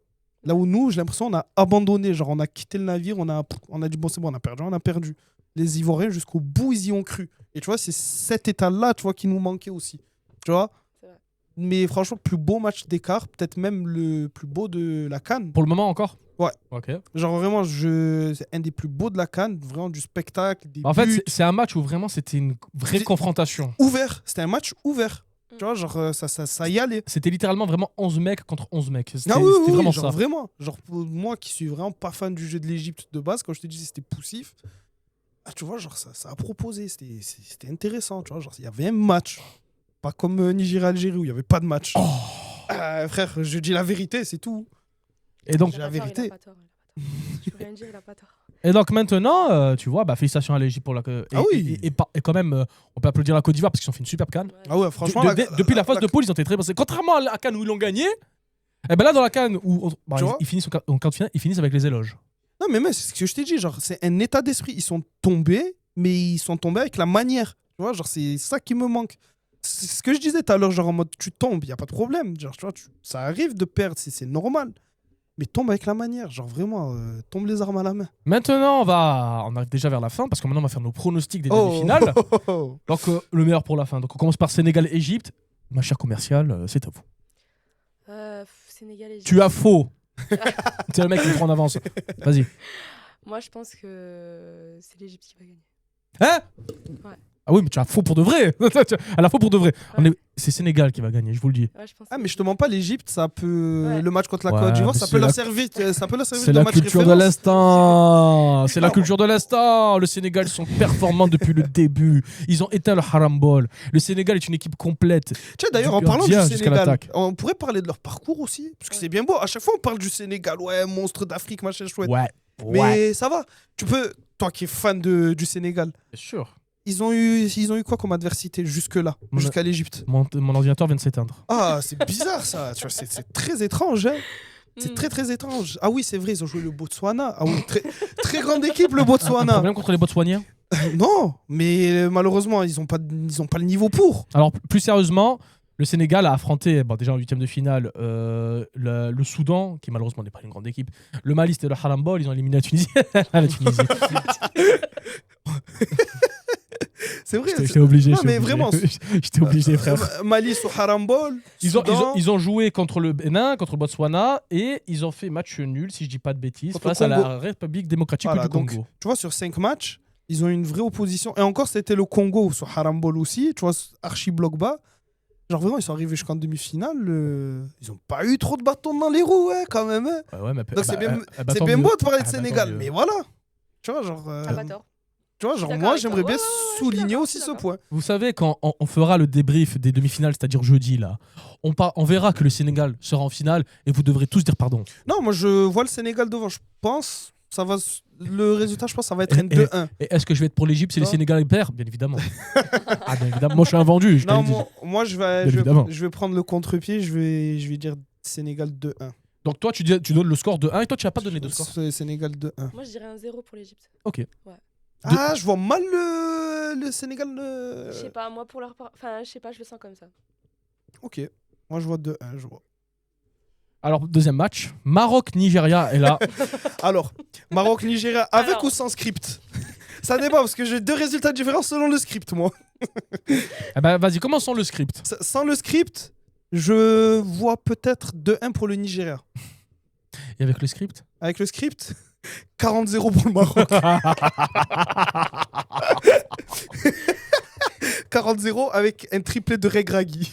Là où nous, j'ai l'impression on a abandonné. Genre, on a quitté le navire, on a dit, bon, c'est bon, on a perdu, on a perdu. Les Ivoiriens, jusqu'au bout, ils y ont cru. Et tu vois, c'est cet état-là, tu vois, qui nous manquait aussi. Tu vois. C'est vrai. Mais franchement, plus beau match d'écart, peut-être même le plus beau de la CAN. Pour le moment encore. Ouais. Ok. Genre vraiment, c'est un des plus beaux de la CAN, vraiment du spectacle, des En fait, buts. c'est un match où vraiment c'était une vraie C'est- confrontation. Ouvert, c'était un match ouvert. Tu vois, genre ça y allait. C'était littéralement vraiment 11 mecs contre 11 mecs. C'était Ah oui, c'était oui, vraiment genre ça. vraiment. Genre pour moi qui suis vraiment pas fan du jeu de l'Égypte de base, quand je te dis c'était poussif, tu vois, genre ça a proposé, c'était intéressant, tu vois, genre il y avait un match. Pas comme Nigeria-Algérie où il y avait pas de match. Oh. Frère, je dis la vérité, c'est tout. Et donc, J'ai la vérité. Il a pas tort. Je peux rien dire, il a pas tort. maintenant, tu vois, félicitations à l'Égypte pour la. Ah oui. Et quand même, on peut applaudir la Côte d'Ivoire parce qu'ils ont fait une super CAN. Ouais. Ah ouais, franchement. Depuis la phase de poule, ils ont été très bons. Contrairement à la CAN où ils l'ont gagné, et ben là, dans la CAN où Tu vois ils finissent en quart de finale, ils finissent avec les éloges. Non, mais c'est ce que je t'ai dit, genre, c'est un état d'esprit. Ils sont tombés, mais ils sont tombés avec la manière. Tu vois, genre, c'est ça qui me manque. C'est ce que je disais tout à l'heure, genre, en mode, tu tombes, il n'y a pas de problème. Genre, tu vois, ça arrive de perdre, c'est normal. Mais tombe avec la manière, genre, vraiment, tombe les armes à la main. Maintenant, on arrive déjà vers la fin parce que maintenant, on va faire nos pronostics des demi-finales. Donc, le meilleur pour la fin. Donc, on commence par Sénégal-Égypte. Ma chère commerciale, c'est à vous. Sénégal et Tu as faux. C'est le mec qui me prend en avance. Vas-y. Moi, je pense que c'est l'Égypte qui va gagner. Hein Ouais. Ah oui, mais tu as faux pour de vrai. Elle a faux pour de vrai. Ouais. C'est Sénégal qui va gagner, je vous le dis. Ouais, je pense Ah, que- mais je te mens pas, l'Égypte, ça peut. Ouais. Le match contre la Ouais, Côte d'Ivoire, mais ça c'est peut leur la- servir, C'est de la match culture de référence. l'instant. C'est la culture de l'instant. Le Sénégal, ils sont performants depuis le début. Ils ont éteint le haram ball. Le Sénégal est une équipe complète. Tiens, d'ailleurs, Du en parlant du gardien jusqu'à Sénégal, l'attaque. on pourrait parler de leur parcours aussi. Parce que c'est bien beau. À chaque fois, on parle du Sénégal. Ouais, monstre d'Afrique, machin chouette. Ouais. Mais ça va. Tu peux, toi qui es fan du Sénégal, Bien sûr. ils ont eu quoi comme adversité jusque-là, Mon- jusqu'à l'Égypte? Mon ordinateur vient de s'éteindre. Ah, c'est bizarre ça. Tu vois, c'est très étrange. Hein. C'est Hmm. très très étrange. Ah oui, c'est vrai, ils ont joué le Botswana. Ah oui, très grande équipe le Un Botswana. problème contre les Botswaniens. Non, mais malheureusement, ils ont pas le niveau pour. Alors, plus sérieusement, le Sénégal a affronté, déjà en huitième de finale, le Soudan, qui malheureusement n'est pas une grande équipe. Le Mali, c'était le haram ball. Ils ont éliminé la Tunisie. La Tunisie. C'est vrai. J'étais obligé. Non, j'étais mais obligé. vraiment. J'étais obligé, frère. Mali sur Harambol. Ils ont joué contre le Bénin, contre le Botswana, et ils ont fait match nul, si je dis pas de bêtises, Contre face le à la Congo. République démocratique Voilà, du donc, Congo. tu vois, sur 5 matchs, ils ont une vraie opposition. Et encore, c'était le Congo sur Harambol aussi. Tu vois, archi bloc bas. Genre vraiment, ils sont arrivés jusqu'en demi-finale. Ils ont pas eu trop de bâtons dans les roues, hein, quand même. Hein. Ouais, mais Donc c'est bien, c'est tant bien mieux. beau de parler de Ah, bah, Sénégal, tant mieux. mais voilà. Tu vois, genre. T'as pas tort. Tu vois, Je suis genre d'accord moi, avec j'aimerais toi. bien Ouais, ouais, souligner je aussi suis ce d'accord. point. Vous savez, quand on fera le débrief des demi-finales, c'est-à-dire jeudi, là, on verra que le Sénégal sera en finale et vous devrez tous dire pardon. Non, moi, je vois le Sénégal devant. Je pense, le résultat, je pense, ça va être un 2-1. Et est-ce que je vais être pour l'Égypte si le Non. Sénégal perd? Bien évidemment. Ah, bien évidemment. Moi, je suis un vendu. Je Non, t'avais dit. moi, Bien évidemment. je vais prendre le contre-pied. Je vais dire Sénégal 2-1. Donc, toi, tu donnes le score de 1 et toi, tu n'as pas donné de score. C'est Sénégal 2-1. Moi, je dirais un 0 pour l'Égypte. Ah, je vois mal le Sénégal. Je sais pas, moi, pour leur part. Enfin, je sais pas, je le sens comme ça. Ok. Moi, je vois 2-1. Je vois. Alors, deuxième match. Maroc-Nigeria est là. Alors, Maroc-Nigeria, avec Alors. ou sans script? Ça dépend, parce que j'ai 2 résultats différents selon le script, moi. Eh ben, vas-y, commençons le script. Sans le script, je vois peut-être 2-1 pour le Nigeria. Et avec le script? Avec le script, 40-0 pour le Maroc. 40-0 avec un triplé de Regragui.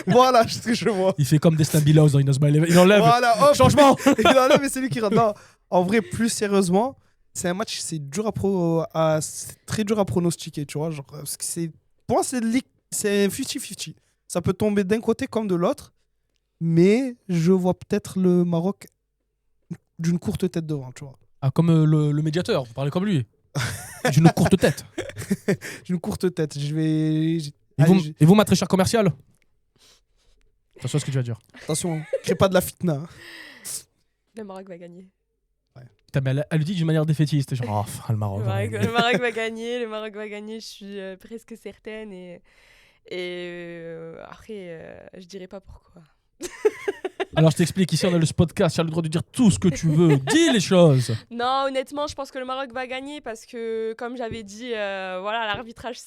Voilà ce que je vois. Il fait comme Destin Bilaos dans Inazuma Eleven. Il enlève. Voilà, hop. Changement. Il enlève et c'est lui qui rentre. Non, en vrai, plus sérieusement, c'est un match, c'est très dur à pronostiquer, tu vois. Genre, parce que pour moi, c'est 50-50. Ça peut tomber d'un côté comme de l'autre, mais je vois peut-être le Maroc d'une courte tête devant, tu vois. Ah, comme le médiateur, vous parlez comme lui. D'une courte tête. D'une courte tête. Je vais. Et vous, ma très chère commerciale? Attention à ce que tu vas dire. Attention, crée pas de la fitna. Le Maroc va gagner. Putain, mais elle le dit d'une manière défaitiste. Genre, oh, le Maroc. Le Maroc va gagner, je suis presque certaine. Après, je dirais pas pourquoi. Alors, je t'explique, ici, on a le podcast, tu as le droit de dire tout ce que tu veux. Dis les choses. Non, honnêtement, je pense que le Maroc va gagner parce que, comme j'avais dit, voilà, l'arbitrage,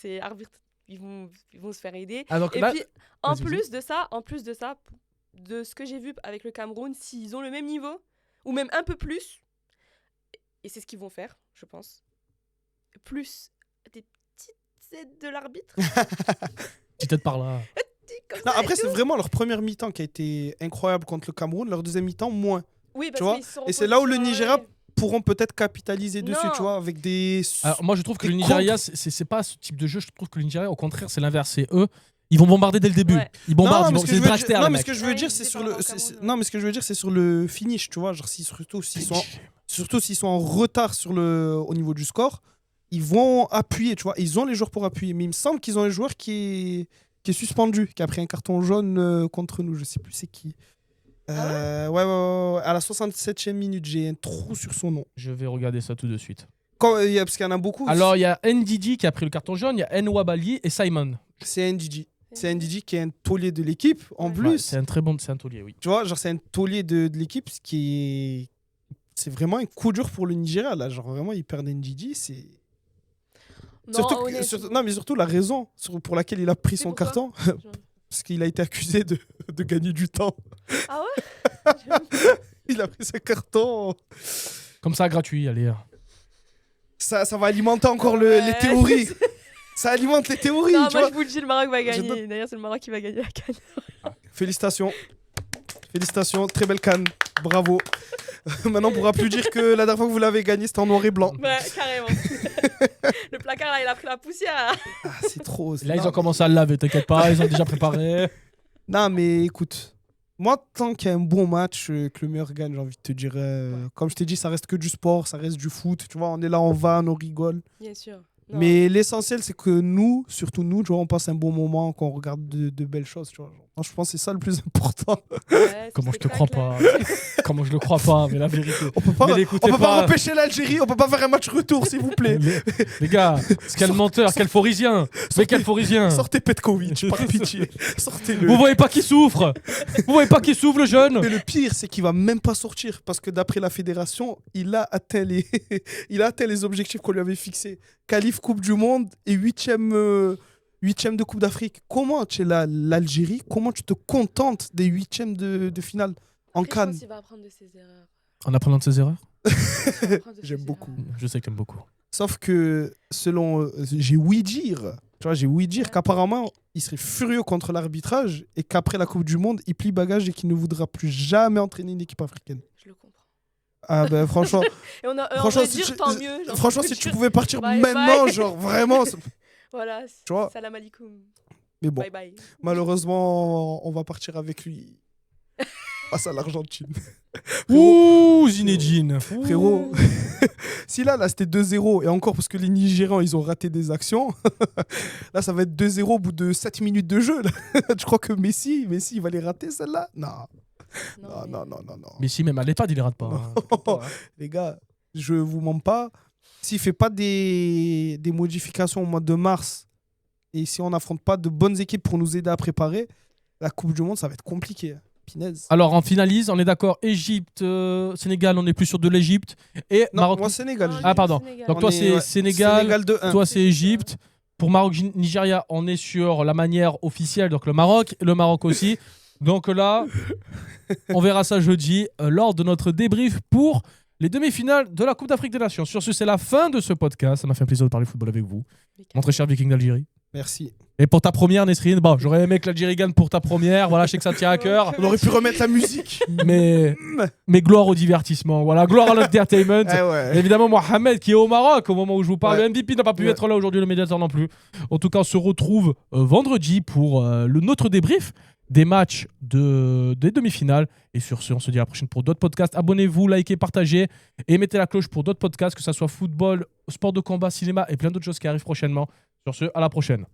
ils vont se faire aider. Ah, donc Et là, puis, en plus de ça, de ce que j'ai vu avec le Cameroun, s'ils ont le même niveau, ou même un peu plus, et c'est ce qu'ils vont faire, je pense, plus des petites aides de l'arbitre. petite tête par là. Comme Non, ça, après, et c'est tout. vraiment leur première mi-temps qui a été incroyable contre le Cameroun. Leur deuxième mi-temps, moins. Oui, tu vois, qu'ils se sont et c'est là où le repositionnés. Nigeria pourront peut-être capitaliser dessus, Non. tu vois, avec des... Alors, moi, je trouve que Et le Nigeria, c'est pas ce type de jeu. Je trouve que le Nigeria, au contraire, c'est l'inverse. C'est eux, ils vont bombarder dès le début. Ouais. Ils bombardent, mais c'est des dragsters, non, les mais mecs. ce que je veux Ouais, dire, ils c'est disaient sur par le... rapport au Cameroun, Non, mais ce que je veux dire, c'est sur le finish, tu vois. Genre, surtout s'ils sont en retard au niveau du score, ils vont appuyer, tu vois. Ils ont les joueurs pour appuyer. Mais il me semble qu'ils ont un joueur qui est suspendu, qui a pris un carton jaune contre nous. Je sais plus c'est qui. Ouais. À la 67e minute, j'ai un trou sur son nom. Je vais regarder ça tout de suite. Parce qu'il y en a beaucoup. Alors, il y a Ndidi qui a pris le carton jaune, il y a Nwabali et Simon. C'est Ndidi. C'est Ndidi qui est un taulier de l'équipe. En Ouais. plus, Ouais, c'est un très bon, c'est un taulier, oui. tu vois, genre c'est un taulier de l'équipe, ce qui est... C'est vraiment un coup dur pour le Nigeria, là. Genre vraiment, ils perdent Ndidi, c'est... Non, Non, mais surtout la raison pour laquelle il a pris C'est son pourquoi carton, parce qu'il a été accusé de gagner du temps. Ah ouais. Il a pris ce carton. Comme ça, gratuit, allez. Ça va alimenter encore Ouais. les théories. Ça alimente les théories, Non, tu moi vois. je vous le dis, le Maroc va Je gagner. D'ailleurs, c'est le Maroc qui va gagner la CAN. Félicitations. Félicitations, très belle canne. Bravo. Maintenant, on pourra plus dire que la dernière fois que vous l'avez gagné, c'était en noir et blanc. Ouais, carrément. Le placard là, il a pris la poussière. Là. Ah, c'est trop. Là, ils ont commencé à le laver, t'inquiète pas, ils ont déjà préparé. Non, mais écoute, moi, tant qu'il y a un bon match, que le meilleur gagne, j'ai envie de te dire. Comme je t'ai dit, ça reste que du sport, ça reste du foot. Tu vois, on est là, on va, on rigole. Bien sûr. Non. Mais l'essentiel, c'est que nous, surtout nous, tu vois, on passe un bon moment, qu'on regarde de belles choses. Tu vois. Moi, je pense que c'est ça le plus important. Ouais, Comment ce je te crois spectacle, pas là. Comment je le crois pas, mais la vérité. On peut pas, Mais on l'écoutez peut pas pas. repêcher l'Algérie, on peut pas faire un match retour, s'il vous plaît. Les gars, quel menteur, quel forisien. Mais quel forisien. Sortez Petkovic, par pitié. Sortez-le. Vous voyez pas qui souffre. Vous voyez pas qui souffre, le jeune. Mais le pire, c'est qu'il va même pas sortir parce que d'après la fédération, il a atteint les objectifs qu'on lui avait fixés. Qualif Coupe du Monde et huitième de Coupe d'Afrique. Comment tu es l'Algérie, comment tu te contentes des huitièmes de finale en Après, je CAN? pense qu'il va apprendre de ses erreurs. En apprenant de ses erreurs. Il va apprendre de J'aime ses beaucoup. erreurs. Je sais que t'aimes beaucoup. Sauf que selon j'ai ouï dire, tu vois, j'ai ouï dire Ouais. qu'apparemment il serait furieux contre l'arbitrage et qu'après la Coupe du Monde, il plie bagage et qu'il ne voudra plus jamais entraîner une équipe africaine. Je le comprends. Ah ben franchement, Et on a franchement, on va si dire tu- tant mieux. genre, franchement, je si veux tu dire. pouvais partir Bye maintenant, bye. genre vraiment. Voilà, Tu vois. salam alaikum. Mais bon, Bye bye. malheureusement, on va partir avec lui face à l'Argentine. Ouh, Zinedine. Frérot, si là c'était 2-0, et encore parce que les Nigérians, ils ont raté des actions, là, ça va être 2-0 au bout de 7 minutes de jeu. Là. Tu crois que Messi, il va les rater, celle-là? Non. Non. Mais si, même à l'EHPAD, il les rate pas. hein. Les gars, je vous mens pas. S'il fait pas des modifications au mois de mars, et si on n'affronte pas de bonnes équipes pour nous aider à préparer, la Coupe du Monde, ça va être compliqué. Pinaise. Alors, on finalise, on est d'accord. Égypte, Sénégal, on est plus sûr de l'Égypte. Et Non, Maroc. moi, Sénégal. j'ai Ah, dit. pardon. Sénégal. Donc, On toi, est- c'est ouais, Sénégal. Sénégal de 1. Toi, c'est Égypte. Pour Maroc-Nigeria, on est sur la manière officielle, donc le Maroc aussi. Donc là, on verra ça jeudi lors de notre débrief pour les demi-finales de la Coupe d'Afrique des Nations. Sur ce, c'est la fin de ce podcast. Ça m'a fait un plaisir de parler football avec vous. Mon très cher Viking d'Algérie. Merci. Et pour ta première, Nesrine, bon, j'aurais aimé que l'Algérie gagne pour ta première. Voilà, je sais que ça te tient à cœur. On aurait pu remettre la musique. Mais gloire au divertissement. Voilà, gloire à l'entertainment. Eh ouais. Évidemment, Mohamed qui est au Maroc au moment où je vous parle. Ouais. Le MVP n'a pas pu Ouais. être là aujourd'hui, le médiateur non plus. En tout cas, on se retrouve vendredi pour notre débrief des matchs des demi-finales. Et sur ce, on se dit à la prochaine pour d'autres podcasts. Abonnez-vous, likez, partagez et mettez la cloche pour d'autres podcasts, que ce soit football, sport de combat, cinéma et plein d'autres choses qui arrivent prochainement. Sur ce, à la prochaine.